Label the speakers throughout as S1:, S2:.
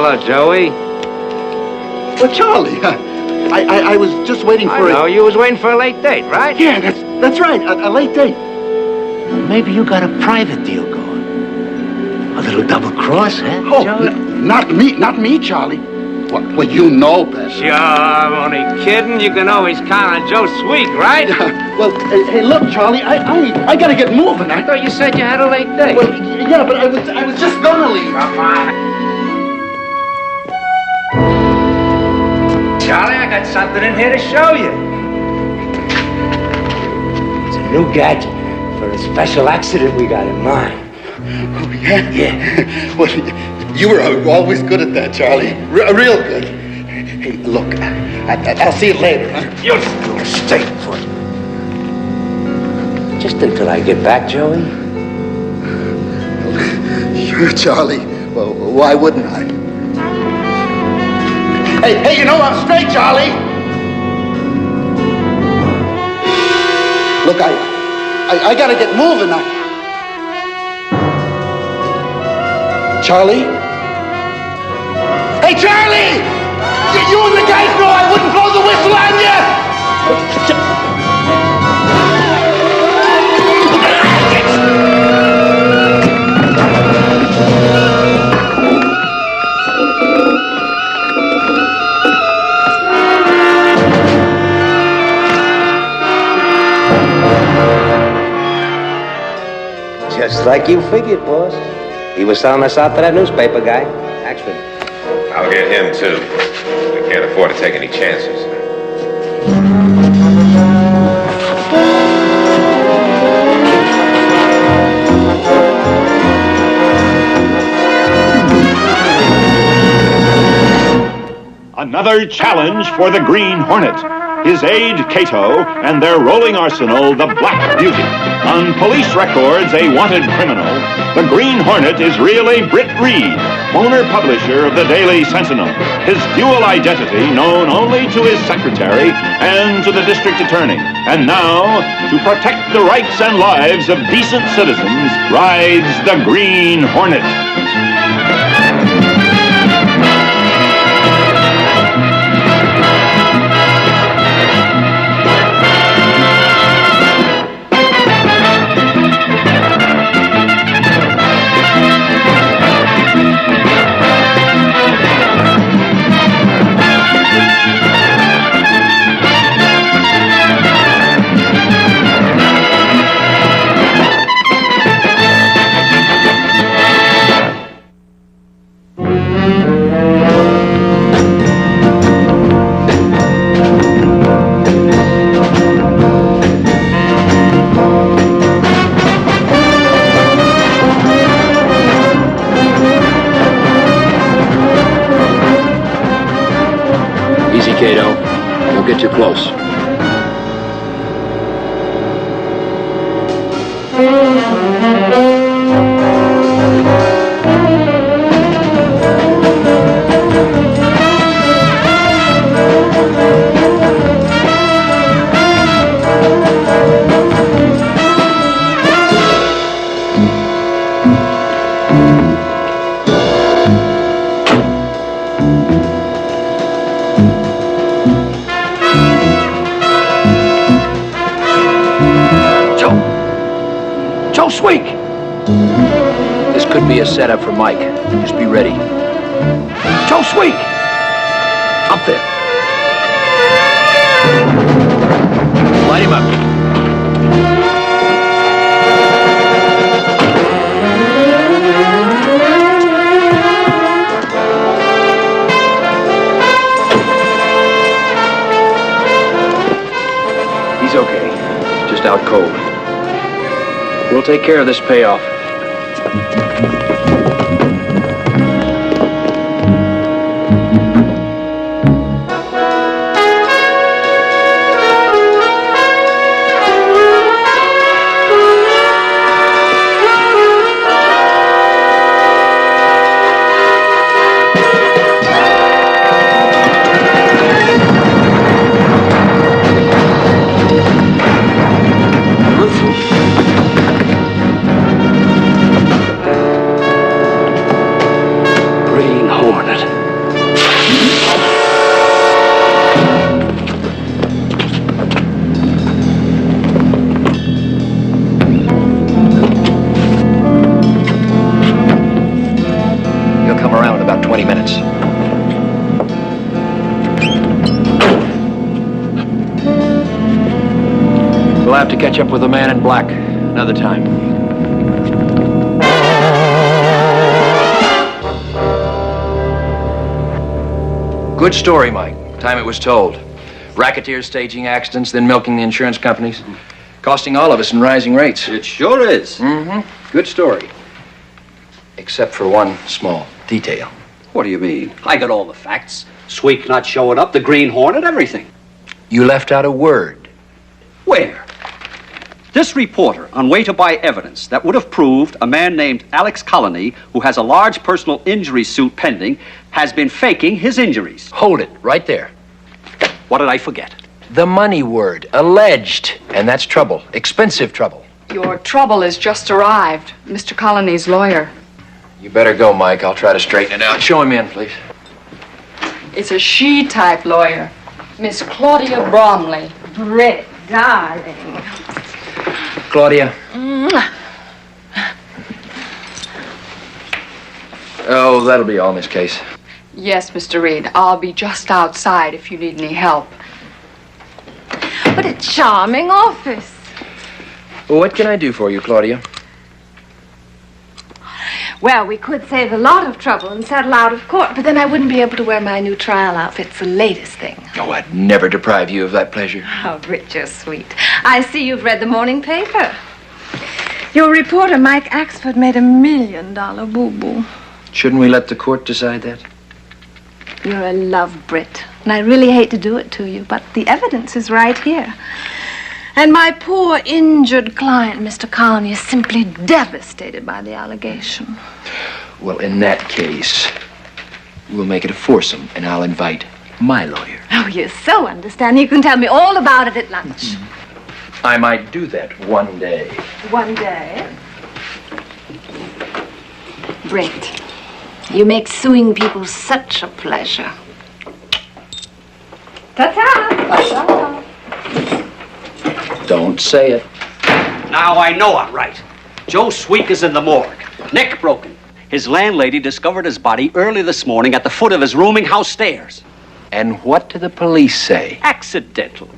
S1: Hello, Joey.
S2: Well, Charlie, I was just waiting for
S1: I know, you was waiting for a late date, right?
S2: Yeah, that's right, a late date. Maybe you got a private deal going. A little double cross, huh?
S3: Oh,
S2: not me, Charlie. Well, you know better.
S1: Sure, I'm only kidding. You can always count on Joe Sweet, right?
S2: Well, hey, look, Charlie, I gotta get moving.
S1: I thought you said you had a late date.
S2: Well, yeah, but I was just gonna leave.
S1: Come on. Charlie, I got something in here to show you. It's a new gadget for a special accident we got in mind.
S2: Oh, yeah?
S1: Yeah.
S2: Well, you were always good at that, Charlie. Real good. Hey, look, I'll see you later, huh?
S1: You stay put. Just until I get back, Joey.
S2: Sure, Charlie. Well, why wouldn't I? Hey, you know I'm straight, Charlie. Look, I gotta get moving. Charlie? Hey, Charlie! You and the guys know I wouldn't blow the whistle on you!
S1: Just like you figured, boss. He was selling us out to that newspaper guy, Axford.
S4: I'll get him, too. I can't afford to take any chances.
S5: Another challenge for the Green Hornet. His aide, Cato, and their rolling arsenal, the Black Beauty. On police records, a wanted criminal, the Green Hornet is really Britt Reed, owner publisher of the Daily Sentinel. His dual identity known only to his secretary and to the district attorney. And now, to protect the rights and lives of decent citizens, rides the Green Hornet.
S3: Cato. Don't get too close.
S1: Sweet!
S3: This could be a setup for Mike. Just be ready.
S1: Joe Sweet!
S3: Up there. Light him up. He's okay. Just out cold. We'll take care of this payoff. 20 minutes. We'll have to catch up with the man in black another time. Good story, Mike. Time it was told. Racketeers staging accidents, then milking the insurance companies. Costing all of us in rising rates.
S6: It sure is.
S3: Mm-hmm. Good story. Except for one small detail.
S6: What do you mean? I got all the facts. Sweek not showing up, the Green Hornet, everything.
S3: You left out a word.
S6: Where? This reporter, on way to buy evidence that would have proved a man named Alex Colony, who has a large personal injury suit pending, has been faking his injuries.
S3: Hold it, right there.
S6: What did I forget?
S3: The money word, alleged. And that's trouble, expensive trouble.
S7: Your trouble has just arrived. Mr. Colony's lawyer.
S3: You better go, Mike. I'll try to straighten it out. Show him in, please.
S7: It's a she-type lawyer. Miss Claudia Bromley.
S8: Britt, darling.
S3: Claudia. Oh, that'll be all, Miss Case.
S7: Yes, Mr. Reed. I'll be just outside if you need any help.
S8: What a charming office.
S3: What can I do for you, Claudia?
S8: Well, we could save a lot of trouble and settle out of court, but then I wouldn't be able to wear my new trial outfit, the latest thing.
S3: Oh, I'd never deprive you of that pleasure.
S8: Oh, Britt, you're sweet. I see you've read the morning paper. Your reporter, Mike Axford, made $1 million boo-boo.
S3: Shouldn't we let the court decide that?
S8: You're a love, Britt, and I really hate to do it to you, but the evidence is right here. And my poor injured client, Mr. Colony, is simply devastated by the allegation.
S3: Well, in that case, we'll make it a foursome, and I'll invite my lawyer.
S8: Oh, you're so understanding. You can tell me all about it at lunch.
S3: I might do that one day.
S8: One day. Britt, you make suing people such a pleasure. Ta-ta!
S3: Don't say it.
S6: Now I know I'm right. Joe Sweek is in the morgue. Neck broken. His landlady discovered his body early this morning at the foot of his rooming house stairs.
S3: And what do the police say?
S6: Accidental.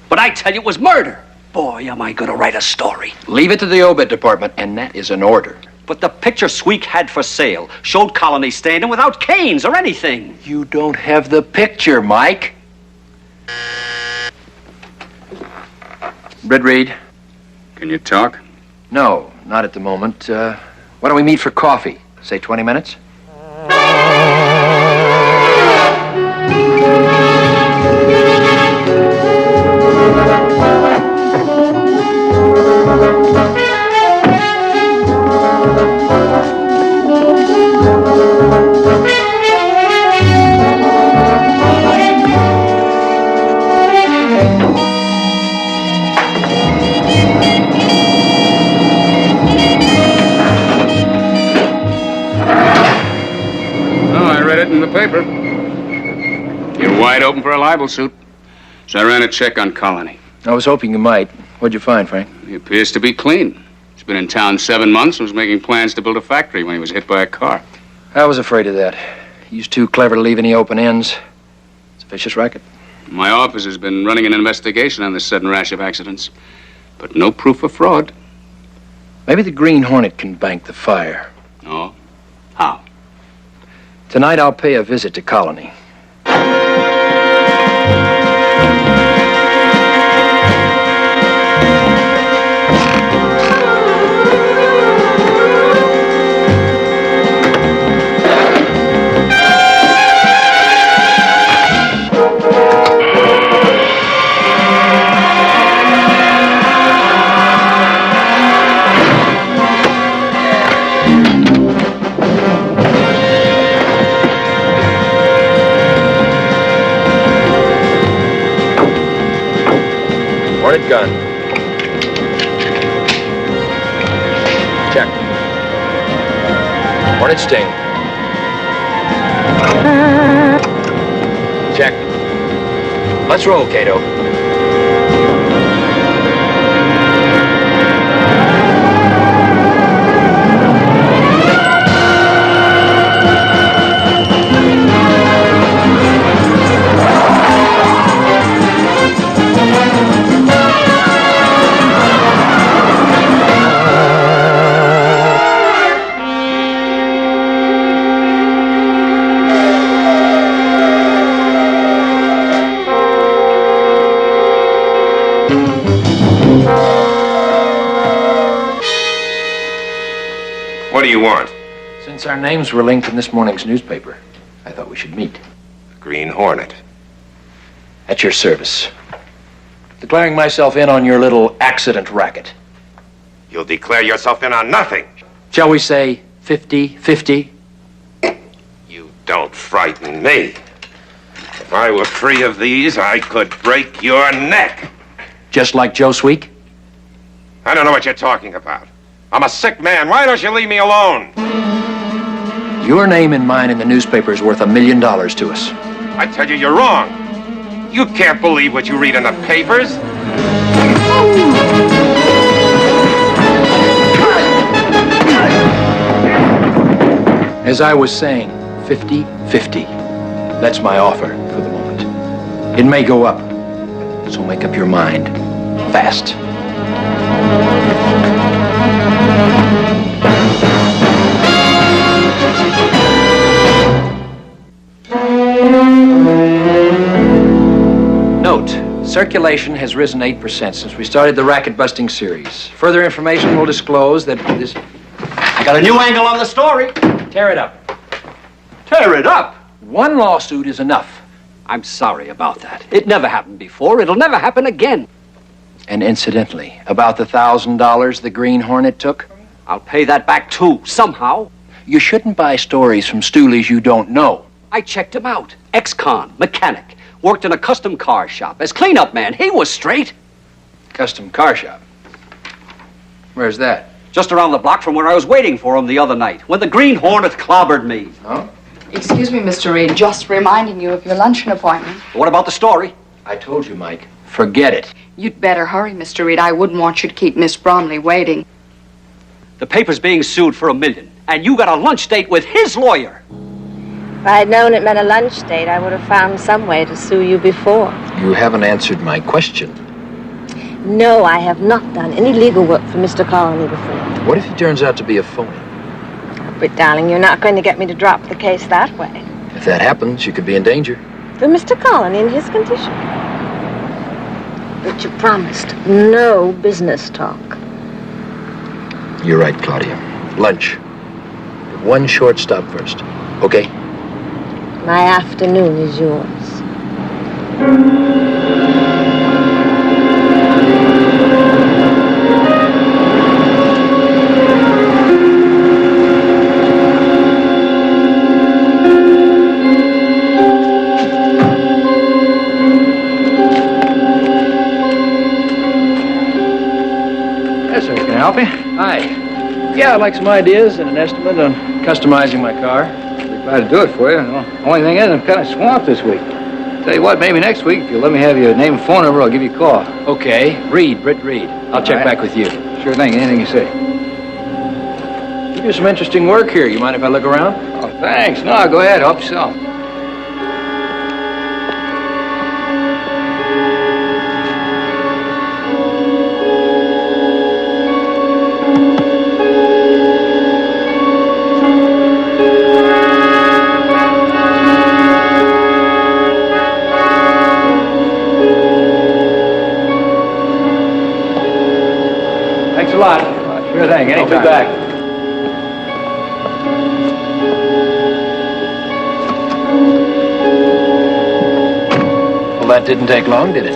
S6: But I tell you, it was murder. Boy, am I going to write a story.
S3: Leave it to the obit department, and that is an order.
S6: But the picture Sweek had for sale showed Colony standing without canes or anything.
S3: You don't have the picture, Mike. Britt Reed?
S4: Can you talk?
S3: No, not at the moment. Why don't we meet for coffee? Say 20 minutes?
S9: In the paper. You're wide open for a libel suit. So I ran a check on Colony.
S3: I was hoping you might. What'd you find, Frank?
S9: He appears to be clean. He's been in town 7 months and was making plans to build a factory when he was hit by a car.
S3: I was afraid of that. He's too clever to leave any open ends. It's a vicious racket.
S9: My office has been running an investigation on this sudden rash of accidents, but no proof of fraud.
S3: Maybe the Green Hornet can bank the fire.
S9: Oh? How?
S3: Tonight I'll pay a visit to Colony. Hornet gun. Check. Hornet sting. Check. Let's roll, Cato.
S4: you want?
S3: Since our names were linked in this morning's newspaper, I thought we should meet.
S4: The Green Hornet.
S3: At your service. Declaring myself in on your little accident racket.
S4: You'll declare yourself in on nothing.
S3: Shall we say 50-50?
S4: You don't frighten me. If I were free of these, I could break your neck.
S3: Just like Joe Sweek?
S4: I don't know what you're talking about. I'm a sick man. Why don't you leave me alone?
S3: Your name and mine in the newspaper is worth $1 million to us.
S4: I tell you, you're wrong. You can't believe what you read in the papers.
S3: As I was saying, 50-50. That's my offer for the moment. It may go up, so make up your mind fast. Note, circulation has risen 8% since we started the racket-busting series. Further information will disclose that this...
S6: I got a new angle on the story.
S3: Tear it up.
S6: Tear it up?
S3: One lawsuit is enough.
S6: I'm sorry about that. It never happened before. It'll never happen again.
S3: And incidentally, about the $1,000 the Green Hornet took?
S6: I'll pay that back too, somehow.
S3: You shouldn't buy stories from stoolies you don't know.
S6: I checked him out. Ex-con, mechanic. Worked in a custom car shop. As cleanup man, he was straight.
S3: Custom car shop. Where's that?
S6: Just around the block from where I was waiting for him the other night, when the Green Hornet clobbered me.
S3: Oh?
S7: Excuse me, Mr. Reed, just reminding you of your luncheon appointment.
S6: What about the story?
S3: I told you, Mike. Forget it.
S7: You'd better hurry, Mr. Reed. I wouldn't want you to keep Miss Bromley waiting.
S6: The paper's being sued for $1 million, and you got a lunch date with his lawyer.
S8: If I had known it meant a lunch date, I would have found some way to sue you before.
S3: You haven't answered my question.
S8: No, I have not done any legal work for Mr. Colony before.
S3: What if he turns out to be a phony?
S8: But, darling, you're not going to get me to drop the case that way.
S3: If that happens, you could be in danger.
S8: For Mr. Colony in his condition. But you promised no business talk.
S3: You're right, Claudia. Lunch. But one short stop first. Okay?
S8: My afternoon is yours.
S3: Yes, sir. Can I help you? Hi. Yeah, I'd like some ideas and an estimate on customizing my car.
S10: Glad to do it for you. The only thing is, I'm kind of swamped this week. Tell you what, maybe next week, if you'll let me have your name and phone number, I'll give you a call.
S3: Okay. Reed, Britt Reed. I'll check back with you.
S10: Sure thing, anything you say.
S3: You do some interesting work here. You mind if I look around?
S10: Oh, thanks. No, go ahead. Help yourself.
S3: Thanks a lot.
S10: Sure thing, anytime.
S3: I'll be back. Well, that didn't take long, did it?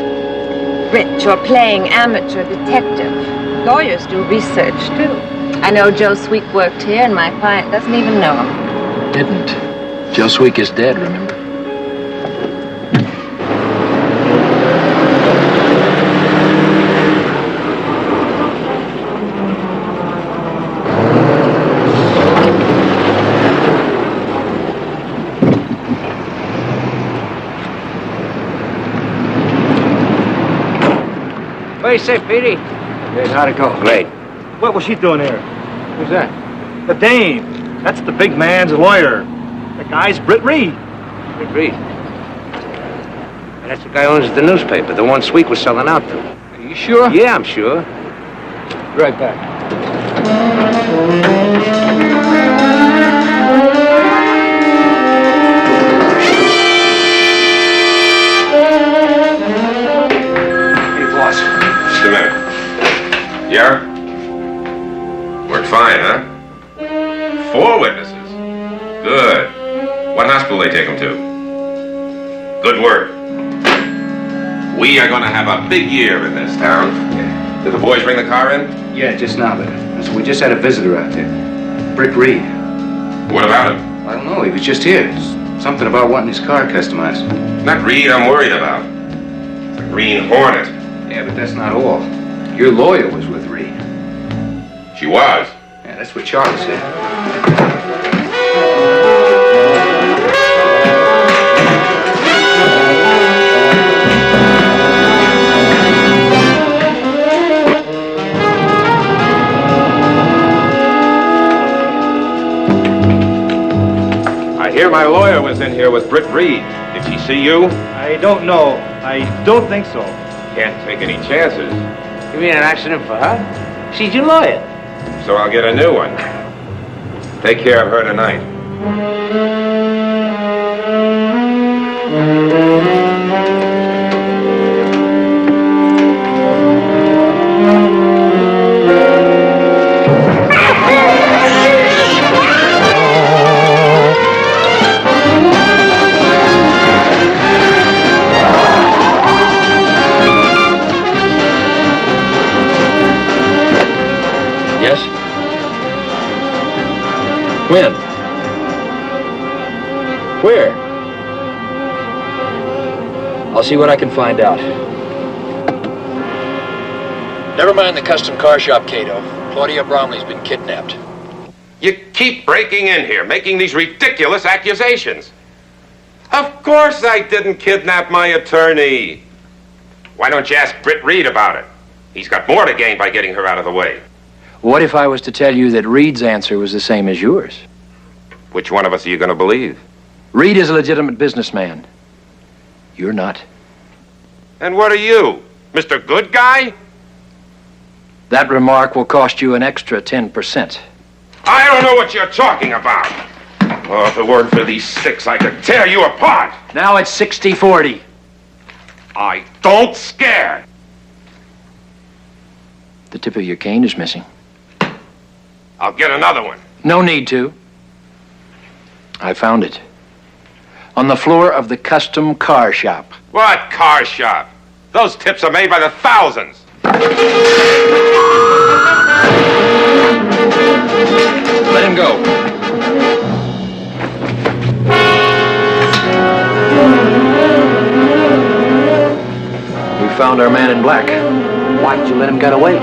S8: Britt, you're playing amateur detective. Lawyers do research, too. I know Joe Sweek worked here, and my client doesn't even know him.
S3: Didn't. Joe Sweek is dead, remember?
S10: What do you say, Petey?
S2: Good, how'd it go?
S10: Great.
S2: What was she doing here?
S10: Who's that?
S2: The dame. That's the big man's lawyer. The guy's Britt Reed.
S10: Britt Reed.
S1: And that's the guy who owns the newspaper, the one Sweek was selling out to.
S10: Are you sure?
S1: Yeah, I'm sure.
S10: Be right back.
S4: Just a minute. Yeah? Worked fine, huh? Good. What hospital they take him to? Good work. We are going to have a big year in this town. Did the boys bring the car in?
S10: Yeah, just now, but so we just had a visitor out there. Britt Reed.
S4: What about him?
S10: I don't know, he was just here. Something about wanting his car customized.
S4: Not Reed I'm worried about. The Green Hornet.
S10: Yeah, but that's not all. Your lawyer was with Reed.
S4: She was.
S10: Yeah, that's what Charlie said.
S4: I hear my lawyer was in here with Britt Reed. Did she see you?
S11: I don't know. I don't think so.
S4: Can't take any chances.
S11: You mean an accident for her? She's your lawyer.
S4: So I'll get a new one. Take care of her tonight.
S3: Yes? When? Where? I'll see what I can find out. Never mind the custom car shop, Cato. Claudia Bromley's been kidnapped.
S4: You keep breaking in here, making these ridiculous accusations. Of course I didn't kidnap my attorney. Why don't you ask Britt Reed about it? He's got more to gain by getting her out of the way.
S3: What if I was to tell you that Reed's answer was the same as yours?
S4: Which one of us are you going to believe?
S3: Reed is a legitimate businessman. You're not.
S4: And what are you, Mr. Good Guy?
S3: That remark will cost you an extra 10%.
S4: I don't know what you're talking about. Oh, if it weren't for these six, I could tear you apart.
S3: Now it's 60-40.
S4: I don't scare.
S3: The tip of your cane is missing.
S4: I'll get another one.
S3: No need to. I found it. On the floor of the custom car shop.
S4: What car shop? Those tips are made by the thousands.
S3: Let him go. We found our man in black.
S10: Why did you let him get away?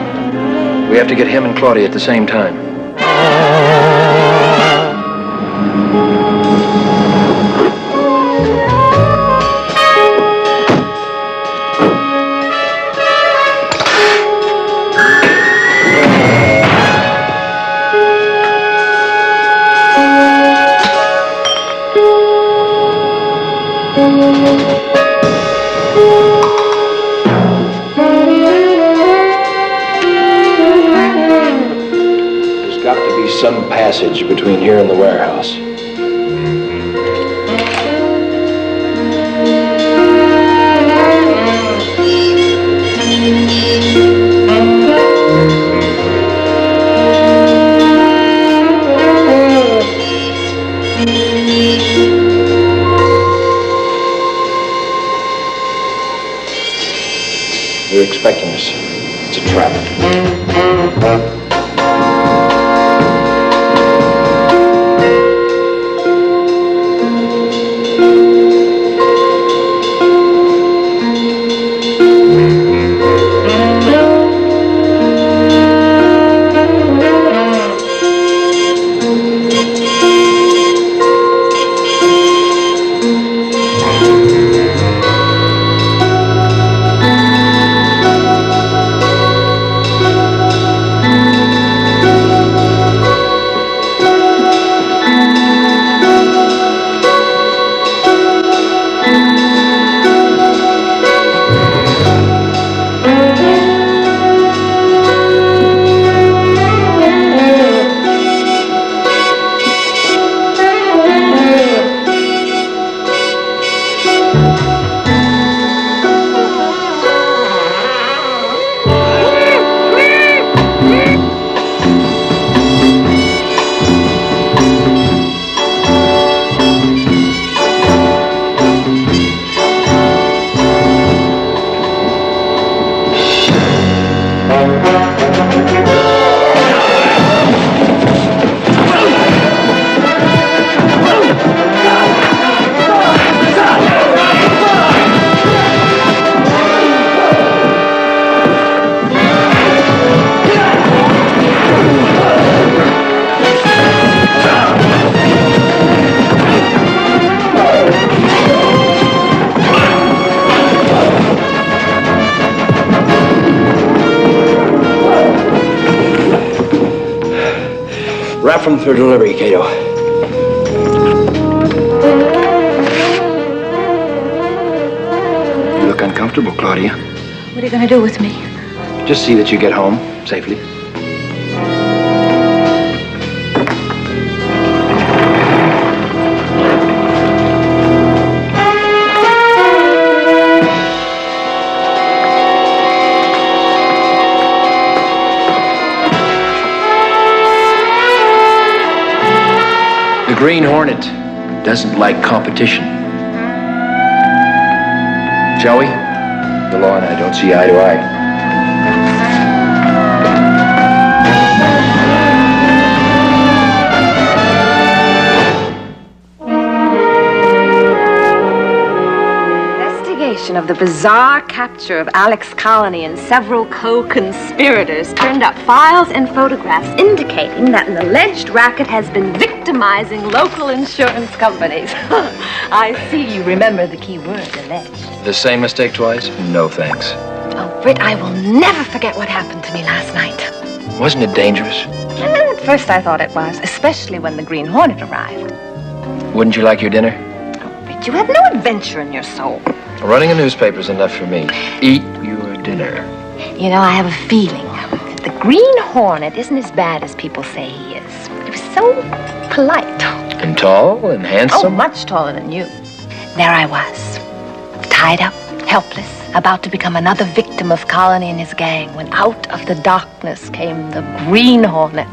S3: We have to get him and Claudia at the same time. There's got to be some passage between here and the warehouse. They're expecting us. It's a trap. out from third delivery, Cato. You look uncomfortable, Claudia.
S8: What are you going to do with me?
S3: Just see that you get home safely. The Green Hornet doesn't like competition. Shall we? The law and I don't see eye to eye.
S8: Of the bizarre capture of Alex Colony and several co-conspirators turned up files and photographs indicating that an alleged racket has been victimizing local insurance companies. I see you remember the key word, alleged.
S3: The same mistake twice? No, thanks.
S8: Oh, Britt, I will never forget what happened to me last night.
S3: Wasn't it dangerous?
S8: At first I thought it was, especially when the Green Hornet arrived.
S3: Wouldn't you like your dinner?
S8: Oh, Britt, you have no adventure in your soul.
S3: Running a newspaper's enough for me. Eat your dinner.
S8: You know, I have a feeling that the Green Hornet isn't as bad as people say he is. He was so polite.
S3: And tall and handsome?
S8: Oh, much taller than you. There I was, tied up, helpless, about to become another victim of Colony and his gang, when out of the darkness came the Green Hornet.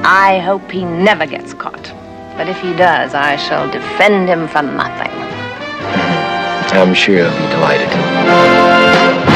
S8: I hope he never gets caught. But if he does, I shall defend him for nothing.
S3: I'm sure he'll be delighted.